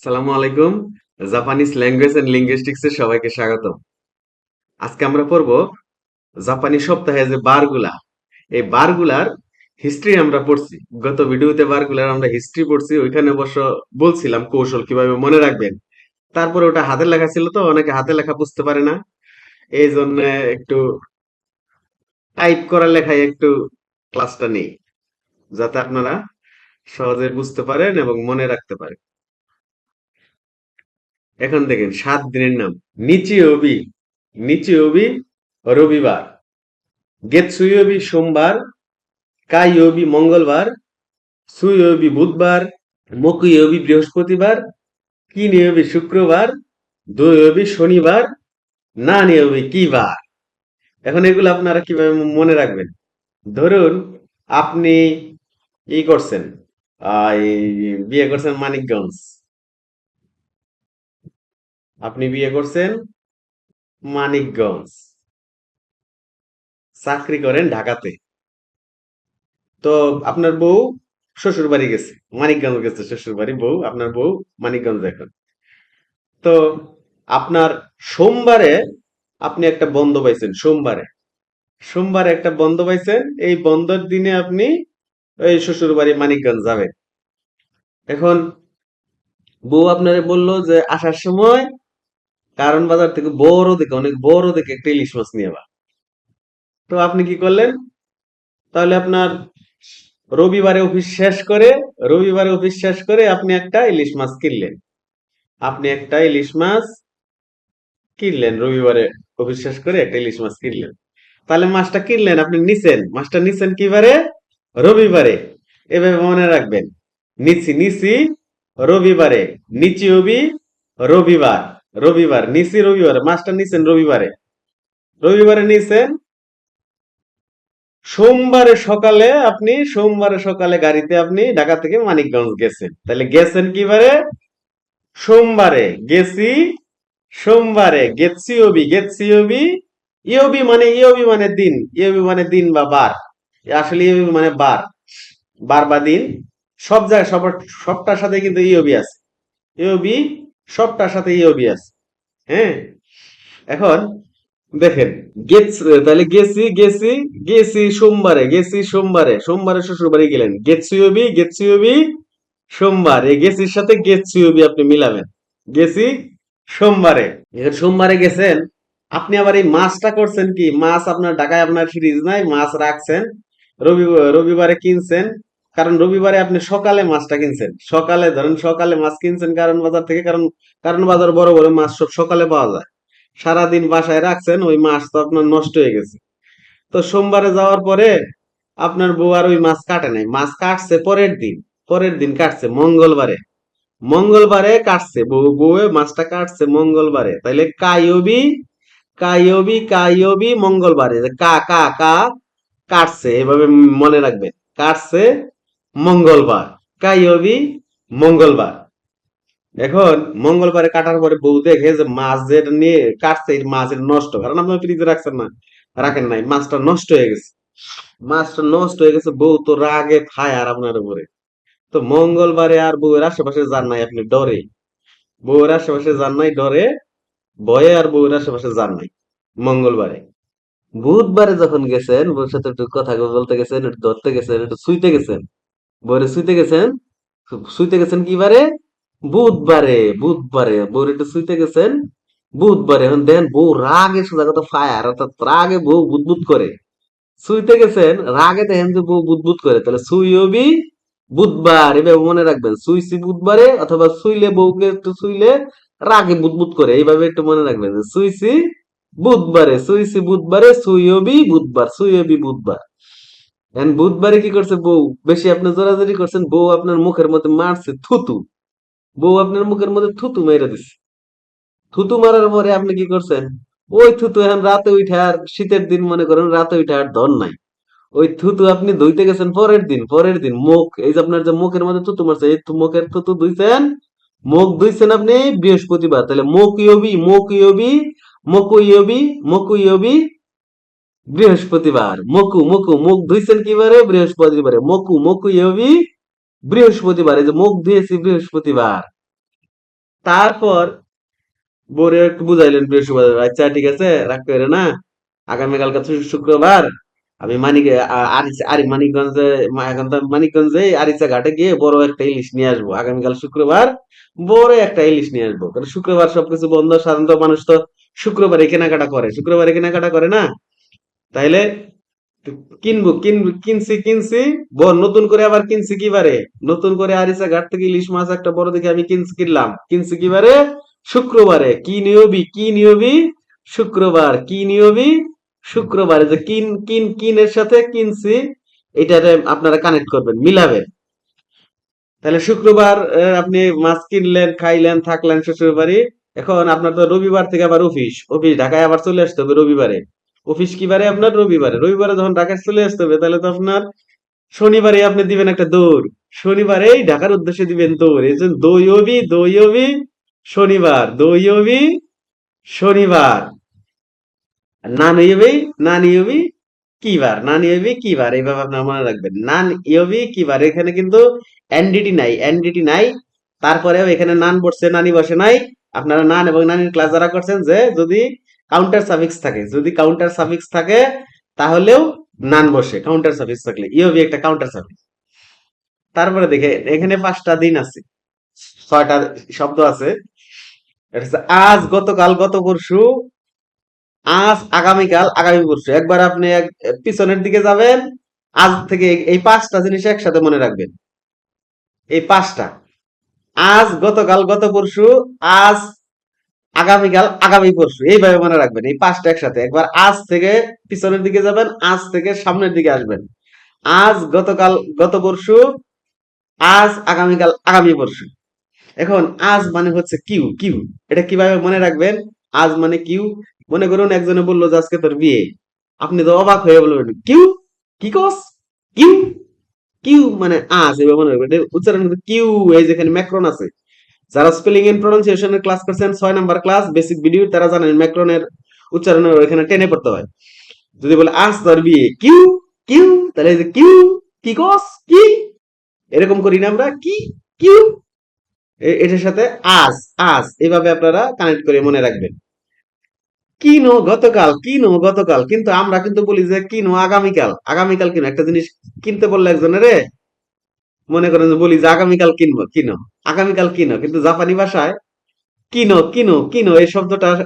আসসালামু আলাইকুম। Japanese language and linguistics এর সবাইকে স্বাগতম। আজকে আমরা পড়ব জাপানি সপ্তাহে যে বারগুলা, এই বারগুলার হিস্ট্রি আমরা পড়ছি। গত ভিডিওতে বারগুলার আমরা হিস্ট্রি পড়ছি, ওইখানে অবশ্য বলছিলাম কৌশল কিভাবে মনে রাখবেন। তারপরে ওটা হাতের লেখা ছিল, তো অনেকে হাতে লেখা বুঝতে পারে না, এই জন্য একটু টাইপ করা লেখায় একটু ক্লাসটা নেই, যাতে আপনারা সহজে বুঝতে পারেন এবং মনে রাখতে পারেন। এখন দেখেন 7 দিনের নাম: নিচিওবি, নিচিওবি রবিবার; গেতসুয়োবি সোমবার; কাইয়োবি মঙ্গলবার; সুয়োবি বুধবার; মকুয়োবি বৃহস্পতিবার; কিনিয়োবি শুক্রবার; দোয়োবি শনিবার; না নিয়োবি কি বার। এখন এগুলো আপনারা কিভাবে মনে রাখবেন? ধরুন আপনি করছেন, এই বিয়ে করছেন মানিকগঞ্জ, আপনি বিয়ে করছেন মানিকগঞ্জ, চাকরি করেন ঢাকাতে। তো আপনার বউ শ্বশুর বাড়ি গেছে, মানিকগঞ্জ গেছে শ্বশুর বাড়ি, বউ আপনার বউ মানিকগঞ্জ এখন। তো আপনার সোমবারে আপনি একটা বন্ধ পাইছেন, সোমবারে সোমবারে একটা বন্ধ পাইছেন, এই বন্ধের দিনে আপনি ওই শ্বশুর বাড়ি মানিকগঞ্জ যাবেন। এখন বউ আপনারে বললো যে আসার সময় কারণ বাজার থেকে বড় দেখে, অনেক বড় দেখে একটা ইলিশ মাছ নিয়ে বা। তো আপনি কি করলেন? তাহলে আপনার রবিবারে অফিস শেষ করে, রবিবারে অফিস শেষ করে আপনি একটা ইলিশ মাছ কিনলেন, আপনি একটা ইলিশ মাছ কিনলেন রবিবারে অফিস শেষ করে একটা ইলিশ মাছ কিনলেন। তাহলে মাছটা কিনলেন, আপনি নিছেন, মাছটা নিছেন কি বারে? রবিবারে। এভাবে মনে রাখবেন: নিছি নিছি রবিবারে, নিচি হবি রবিবার, রবিবার নিছি রবিবারে, মাছটা নিছেন রবিবারে, রবিবারে নিছেন। সোমবারে সকালে আপনি, সোমবারে সকালে গাড়িতে আপনি ঢাকা থেকে মানিকগঞ্জ গেছেন, তাহলে গেছেন কি বারে? সোমবারে। গেছি সোমবারে, গেছি হবি, গেছি হবি। ইয়বি মানে, ইয়বি মানে দিন, ইয়বি মানে দিন বা বার, আসলে ইয়বি মানে বার, বার বা দিন। সব জায়গায় সবটার সাথে কিন্তু ইয়বি আছে, ইয়বি সবটার সাথে ইয়বি আছে। হ্যাঁ, এখন দেখেন, গেছ তাহলে গেছি গেছি গেছি সোমবারে, গেছি সোমবারে, সোমবারে শ্বশুর বাড়ি গেলেন, গেছিওবি, গেছিওবি সোমবার, এই গেছির সাথে গেছিওবি আপনি মিলাবেন, গেছি সোমবারে। এবার সোমবারে গেছেন, আপনি আবার এই মাছটা করছেন কি, মাছ আপনার ঢাকায় আপনার ফ্রিজ নাই, মাছ রাখছেন, রবিবারে কিনছেন। কারণ রবিবারে আপনি সকালে মাছটা কিনছেন, সকালে ধরেন সকালে মাছ কিনছেন কারণ বাজার থেকে, কারণ কারণ বাজার বড় বড় মাছ সব সকালে পাওয়া যায়। সারাদিন বাসায় রাখছেন, ওই মাছ তো আপনার নষ্ট হয়ে গেছে। তো সোমবারে যাওয়ার পরে আপনার বউ আর ওই মাছ কাটে নাই, মাছ কাটছে পরের দিন, পরের দিন কাটছে মঙ্গলবারে, মঙ্গলবারে কাটছে বউ, বউয়ে মাছটা কাটছে মঙ্গলবারে, তাইলে কাইয়বি, কাইয়বি, কাইয়বি মঙ্গলবারে, কা কা কা কাটছে, এভাবে মনে রাখবেন, কাটছে মঙ্গলবার, কাইয়বি মঙ্গলবার। এখন মঙ্গলবারে কাটার পরে বউ দেখে যে মাছ যেটা নিয়ে কাটছে, এই মাছ এটা নষ্ট, কারণ আপনার ফ্রিজে রাখছেন না, রাখেন নাই, মাছটা নষ্ট হয়ে গেছে, মাছটা নষ্ট হয়ে গেছে। বউ তো রাগে ফায়ার আপনার উপরে। তো মঙ্গলবারে আর বউয়ের আশেপাশে যান নাই, আপনি ডরে, বউয়ের আশেপাশে যান নাই ডরে, ভয়ে আর বউয়ের আশেপাশে যান নাই মঙ্গলবারে। বুধবারে যখন গেছেন, বউর সাথে একটু কথা বলতে গেছেন, একটু ধরতে গেছেন, একটু শুইতে গেছেন, বউরে শুইতে গেছেন, শুইতে গেছেন কি বারে? বুধবারে, বুধবারে বউর একটু শুইতে গেছেন বুধবারে। এখন দেখেন বউ রাগে সোজা কথা ফায়ার, অর্থাৎ রাগে বউ বুদবুদ করে। শুইতে গেছেন রাগে, দেখেন যে বউ বুদবুদ করে, তাহলে সুইবি বুধবার, এভাবে মনে রাখবেন, সুইছি বুধবারে, অথবা শুইলে বউকে একটু শুইলে রাগে বুদবুদ করে, এইভাবে একটু মনে রাখবেন যে সুইছি বুধবারে, সুইছি বুধবারে, সুইবি বুধবার, সুইবি বুধবার। এখন বুধবারে কি করছে বউ? বেশি আপনি জোরাজোরি করছেন, বউ আপনার মুখের মধ্যে মারছে থুতু, বউ আপনার মুখের মধ্যে থুতু মেরে দিছে। থুতু মারার পরে আপনি কি করছেন? ওই থুতু এখন রাতে উঠে, আর শীতের দিন মনে করেন রাতে উঠে আর ধর নাই, ওই থুতু আপনি ধুইতে গেছেন পরের দিন, পরের দিন মুখ, এই যে আপনার যে মুখের মধ্যে থুতু মারছে, এই মুখের থুতু ধুইছেন, মুখ ধুইছেন আপনি বৃহস্পতিবার, তাহলে মুখ ইয়বি, মুখ ইয়বি, মকু ইয়বি, মকু ইয়বি বৃহস্পতিবার, মকু মকু মুখ ধুইছেন কি বারে? বৃহস্পতিবারে, মকু মকু ইয়বি বৃহস্পতিবার, এই যে মুখ ধুয়েছি বৃহস্পতিবার। তারপর বোরে একটু বুঝাইলেন বৃহস্পতিবার, আচ্ছা ঠিক আছে রাগ করে না, আগামীকালকে তো শুক্রবার, আমি মানিকগঞ্জে এখন তো মানিকগঞ্জে আরিচা ঘাটে গিয়ে বড় একটা ইলিশ নিয়ে আসবো, আগামীকাল শুক্রবার বড় একটা ইলিশ নিয়ে আসবো, কারণ শুক্রবার সবকিছু বন্ধ, সাধারণত মানুষ তো শুক্রবারে কেনাকাটা করে, শুক্রবারে কেনাকাটা করে না, তাইলে কিনছি নতুন করে আবার কিনছি কিবারে, নতুন করে আরিচা ঘাট থেকে ইলিশ মাছ একটা বড় দেখে আমি কিনছি কিবারে, শুক্রবারে। কি নিয়বি শুক্রবার, কি নিয়বি শুক্রবারে, যে কিনের সাথে কিনছি, এটাতে আপনারা কানেক্ট করবেন, মিলাবেন। তাহলে শুক্রবার আপনি মাছ কিনলেন, খাইলেন, থাকলেন শ্বশুর বাড়ি। এখন আপনার তো রবিবার থেকে আবার অফিস ঢাকায় আবার চলে আসতে হবে রবিবারে। অফিস কি বারে আপনার? রবিবারে যখন ঢাকায় চলে আসতে হবে, তাহলে তো আপনার শনিবারে আপনি দিবেন একটা দৌড়, শনিবারেই ঢাকার উদ্দেশ্যে দিবেন দৌড়, এই জন্য দইয়বি শনিবার, দইয়বি শনিবার, আর নান ইয়বি কিবার, এইভাবে আপনার মনে রাখবেন, কিবার, এখানে কিন্তু এনডিটি নাই, তারপরেও এখানে নান বসছে, নানি বসে নাই। আপনারা নান এবং নানির ক্লাস যারা করছেন, যে যদি কাউন্টার সাফিক্স থাকে তাহলেও নান বসে, কাউন্টার সাফিক্স থাকলে ইয়বি একটা কাউন্টার সাফিক্স। তারপরে দেখে এখানে 5টা দিন আছে, 6টা শব্দ আছে। এটা হচ্ছে আজ, গতকাল, গত পরশু, আজ, আগামীকাল, আগামী পরশু। একবার আপনি পিছনের দিকে যাবেন, আজ থেকে এই 5টা জিনিস একসাথে মনে রাখবেন, এই 5টা, আজ, গতকাল, গত পরশু, আজ, আগামীকাল, আগামী পরশু, এইভাবে মনে রাখবেন এই 5টা একসাথে। একবার আজ থেকে পিছনের দিকে যাবেন, আজ থেকে সামনের দিকে আসবেন, আজ, গতকাল, গত পরশু, আজ, আগামীকাল, আগামী পরশু। এখন আজ মানে হচ্ছে কিউ, এটা কিভাবে মনে রাখবেন? আজ মানে কিউ। মনে করুন একজনে বললো যে আজকে তোর বিয়ে, আপনি তো অবাক হয়ে বলবেন কিউ, কি কস, কিউ, কিউ মানে আজ, এভাবে মনে রাখবেন, এটা উচ্চারণ কিন্তু কিউ। এই যেখানে ম্যাক্রন আছে, যারা স্পেলিং এন্ড প্রনাউন্সিয়েশনের ক্লাস করছেন 6 নাম্বার ক্লাস বেসিক ভিডিও, তারা জানেন ম্যাক্রনের উচ্চারণের এখানে টেনে পড়তে হয়। যদি বলে আজ তোর বিয়ে, কিউ, তাহলে এই যে কিউ, কি কস, কি, এরকম করি না আমরা, কিউ, এটার সাথে আজ, এইভাবে আপনারা কানেক্ট করে মনে রাখবেন। কিনো গতকাল, কিন্তু আমরা কিন্তু বলি যে কিনো আগামীকাল, কিনো একটা জিনিস কিনতে বললে একজনের, মনে করেন যে বলি যে আগামীকাল কিনো, আগামীকাল কিনো, কিন্তু জাপানি ভাষায় কিনো এই শব্দটার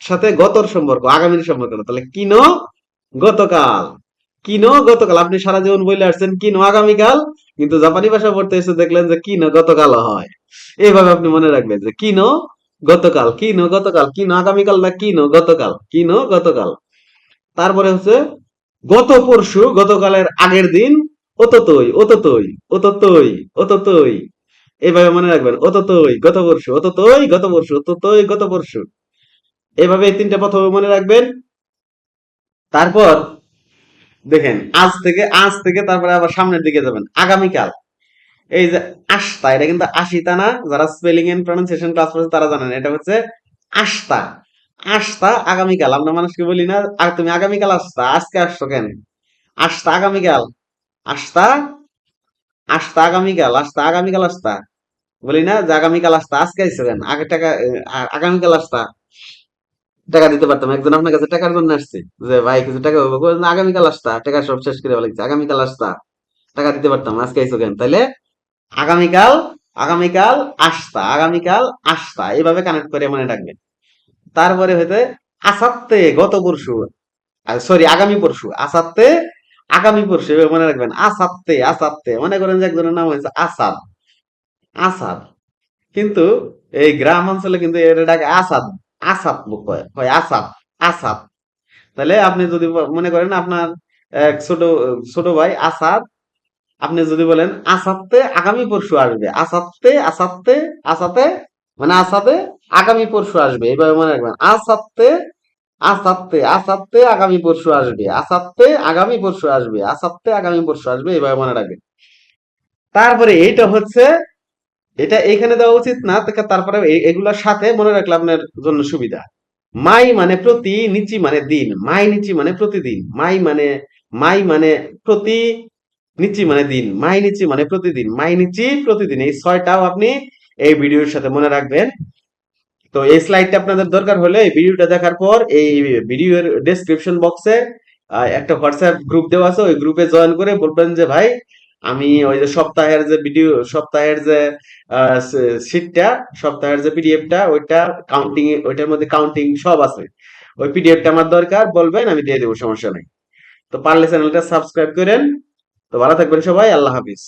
সাথে গতর সম্পর্ক, আগামীর সম্পর্ক না। তাহলে গতকাল কিনো গতকাল, আপনি সারা জীবন বলে আসছেন কিনো আগামীকাল, কিন্তু জাপানি ভাষা পড়তে এসে দেখলেন যে কিনো গতকাল হয়। এইভাবে আপনি মনে রাখবেন যে কিনো গতকাল, কিনো আগামীকাল না, কিনো গতকাল। তারপরে হচ্ছে গত পরশু, গতকালের আগের দিন, অততই, এইভাবে মনে রাখবেন, অততই গত পরশু। এইভাবে এই 3টা প্রথমে মনে রাখবেন। তারপর দেখেন আজ থেকে তারপরে আবার সামনের দিকে যাবেন, আগামীকাল। এই যে আস্তা, এটা কিন্তু আশিতা না, যারা স্পেলিং এন্ড প্রনাউন্সিয়েশন ক্লাস করছে তারা জানেন, এটা হচ্ছে আস্তা। আগামীকাল, আমরা মানুষকে বলি না তুমি আগামীকাল আসতা, আজকে আসছো কেন? আগামীকাল, আসতা আগামীকাল আসতা, বলি না যে আগামীকাল আসতা, আজকে আইসো কেন? আগামীকাল আসতা, টাকা দিতে পারতাম, একজন আপনার কাছে টাকার জন্য আসছে, যে ভাই কিছু টাকা হবে, বললেন, আগামীকাল আসতা, টাকা সব শেষ করে বলেছে, আগামীকাল আসতা, টাকা দিতে পারতাম, আজকে আইসো কেন? তাইলে আগামীকাল, আগামীকাল আসতা, এইভাবে কানেক্ট করে মনে রাখবেন। তারপরে হইতে আসাত্তে, গত পরশু, সরি আগামী পরশু, আগামী পরশু, এভাবে মনে রাখবেন। আসাত্তে মনে করেন যে একজনের নাম হয়েছে আসাদ, কিন্তু এই গ্রাম অঞ্চলে কিন্তু এটা ডাকে আসাদ, কয় আসাদ। তাহলে আপনি যদি মনে করেন আপনার এক ছোট ভাই আসাদ, আপনি যদি বলেন আসাতে আগামী পরশু আসবে, আসাতে মানে আসাতে আগামী পরশু আসবে, এইভাবে মনে রাখবেন। আসাতে আগামী পরশু আসবে, আসাতে আগামী পরশু আসবে, এইভাবে মনে রাখবেন। তারপরে এটা এইখানে দেওয়া উচিত না, তারপরে এগুলোর সাথে মনে রাখলে আপনার জন্য সুবিধা। মাই মানে প্রতি, নিচি মানে দিন, নিচি মানে প্রতিদিন, মাই মানে প্রতি, নিচি মানে দিন, নিচি মানে প্রতিদিন, নিচি প্রতিদিন, এই 6টাও আপনি এই ভিডিওর সাথে মনে রাখবেন। তো এই স্লাইডটা আপনাদের দরকার হলে এই ভিডিওটা দেখার পর এই ভিডিওর ডেসক্রিপশন বক্সে একটা হোয়াটসঅ্যাপ গ্রুপ দেওয়া আছে, ওই গ্রুপে জয়েন করে বলবেন যে ভাই আমি ওই যে সপ্তাহের যে ভিডিও, সপ্তাহের যে শিটটা, সপ্তাহের যে পিডিএফটা, ওইটা কাউন্টিং, ওইটার মধ্যে কাউন্টিং সব আছে, ওই পিডিএফটা আমার দরকার, বলবেন আমি দিয়ে দেবো, সমস্যা নেই। তো পারলে চ্যানেলটা সাবস্ক্রাইব করেন। তো ভালো থাকবেন সবাই, আল্লাহ হাফিজ।